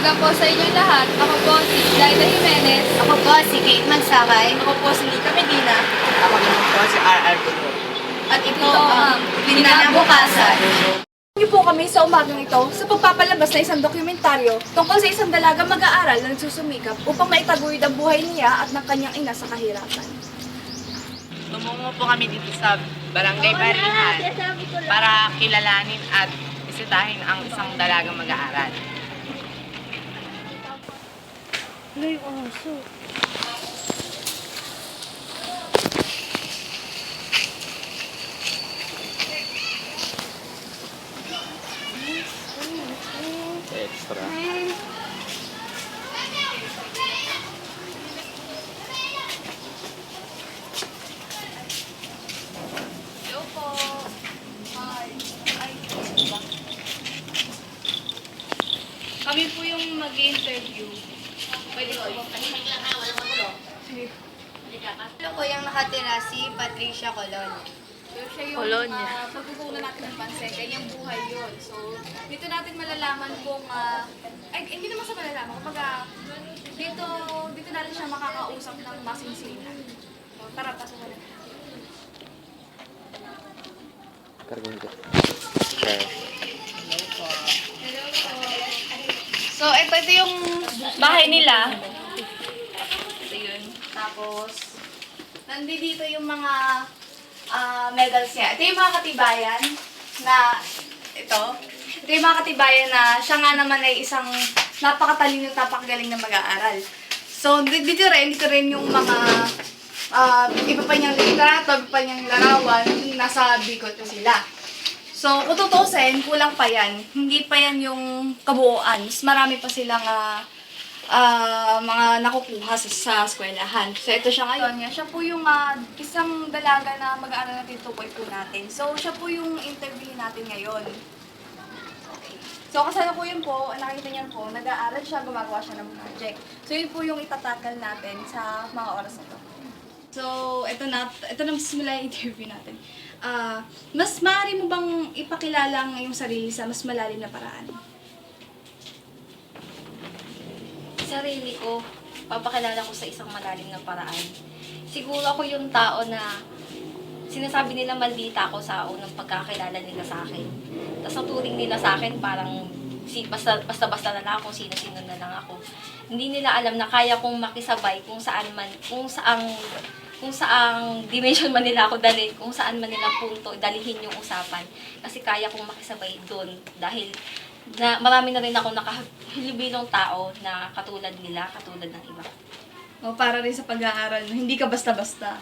umaga po sa inyong lahat. Ako po si Laila Jimenez. Ako po si Kate Magsakay. Ako po si Nika Medina. Ako naman po si R.R. Tuto. At ito ang Kinabukasan. Niyo po kami sa umagang ito sa pagpapalabas na isang dokumentaryo tungkol sa isang dalagang mag-aaral na nagsusumikap upang maitaguyod ang buhay niya at ng kanyang ina sa kahirapan. Tumungo po kami dito sa Barangay Barihan para kilalanin at bisitahin ang isang dalagang mag-aaral. Extra. Hello po. Hi. Kami po yung mag-interview. Pwede ko yung Ano ko yung nakatira si Patricia Colon. Siya yung pagkukunan natin ng pansin, kanyang buhay yun. So, dito natin malalaman kung, hindi naman sa malalaman, kapag dito natin siya makakausap ng masinsinan. So, tara, pasok na. So, ito yung bahay nila. Ito yun. Tapos, nandito yung mga medals niya. Ito yung mga katibayan na ito. Ito yung mga katibayan na siya nga naman ay isang napakatalino at napakagaling na mag-aaral. So, dito rin yung mga iba pa niyang litrato, iba pa niyang larawan, nasa bikot ko sila. So, kung tutusin, kulang pa yan. Hindi pa yan yung kabuuan. Mas marami pa silang mga nakukuha sa eskwelahan. So, ito siya ngayon. Siya po yung isang dalaga na mag-aaral natin tukoy po natin. So, siya po yung interview natin ngayon. Okay. So, kasalukuyan po, nakita niyo po, nag-aaral siya, gumagawa siya ng project. So, yun po yung itatakal natin sa mga oras na to. So, ito na simula yung interview natin. Mas maaari mo bang ipakilala ang iyong sarili sa mas malalim na paraan? Sarili ko, papakilala ko sa isang malalim na paraan. Siguro ako yung tao na sinasabi nila maldita ako sa unang pagkakilala nila sa akin. Tapos ang turing nila sa akin parang basta-basta na lang ako, sino-sino na lang ako. Hindi nila alam na kaya kong makisabay kung saang dimension man nila ako dalhin, kung saan man nila punto dalihin yung usapan. Kasi kaya kong makisabay doon dahil na marami na rin ako nakahilibilong tao na katulad nila, katulad ng iba. O, para rin sa pag-aaral, hindi ka basta-basta.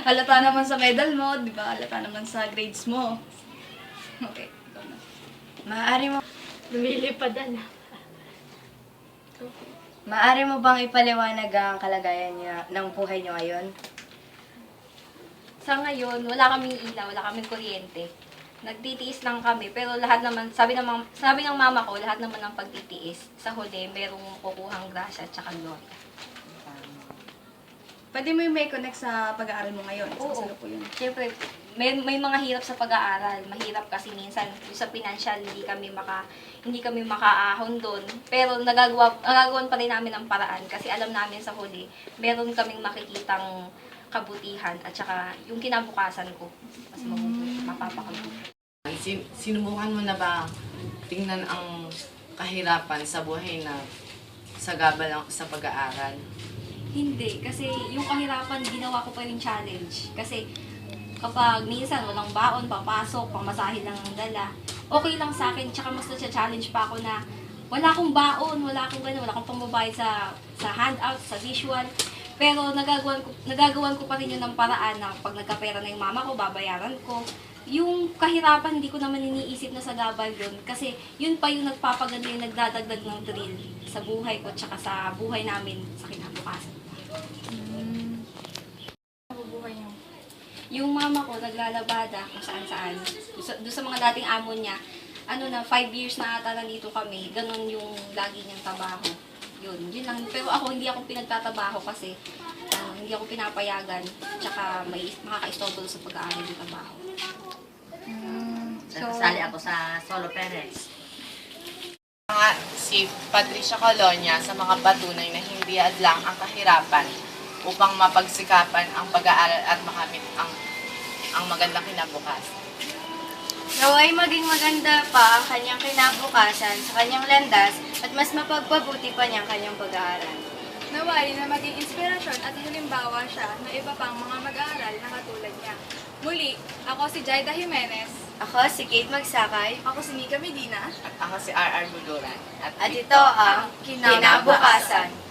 Halata naman sa medal mo, di ba? Halata naman sa grades mo. Okay, ikaw na. Maaari mo Okay. mo bang ipaliwanag ang kalagayan niya ng buhay niyo ngayon? Sa ngayon, wala kaming ilaw, wala kaming kuryente. Nagtitiis lang kami, pero lahat naman, sabi ng mama ko, lahat naman ng pagtitiis, sa huli, merong kukuhang grasya at saka gloria. Pwede mo yung may connect sa pag-aaral mo ngayon. Oo. Sa yun. Siyempre, may mga hirap sa pag-aaral. Mahirap kasi minsan sa financial hindi kami makaahon doon. Pero nagagawan pa rin namin ang paraan kasi alam namin sa huli, meron kaming makikitang kabutihan at saka yung kinabukasan ko mas mapapakabuti. Sinubukan mo na ba tingnan ang kahirapan sa buhay na sagabal sa pag-aaral? Hindi, kasi yung kahirapan, ginawa ko pa yung challenge. Kasi kapag minsan walang baon, papasok, pamasahin lang ang dala, okay lang sa akin, tsaka mas na-challenge pa ako na wala akong baon, wala akong pambabayad sa handout, sa visual. Pero nagagawan ko pa rin yun ng paraan na pag nagkapera na yung mama ko, babayaran ko. Yung kahirapan, hindi ko naman iniisip na sa gabal yun. Kasi yun pa yung nagpapaganda, yung nagdadagdag ng thrill sa buhay ko, tsaka sa buhay namin sa kinabukasan. Bubuhay niyo. Yung mama ko, naglalabada kung saan-saan. Doon sa mga dating amo niya, 5 years na ata nandito kami, ganun yung lagi niyang trabaho. Yun lang. Pero ako, hindi ako pinagtatabaho kasi hindi ako pinapayagan, tsaka makaka-istorbo sa pag-aaral ng trabaho. Sali ako sa solo parents. nga si Patricia Colonia sa mga patunay na hindi hadlang ang kahirapan upang mapagsikapan ang pag-aaral at makamit ang magandang kinabukasan. Naway maging maganda pa ang kanyang kinabukasan sa kanyang landas at mas mapagpabuti pa niya ang kanyang pag-aaral. Naway na maging inspirasyon at halimbawa siya ng iba pang mga mag-aaral na katulad niya. Muli, ako si Jaida Jimenez. Ako si Kate Magsakay Ako si Mika Medina. At ako si R.R. Buluran. at ito ang Kinabukasan.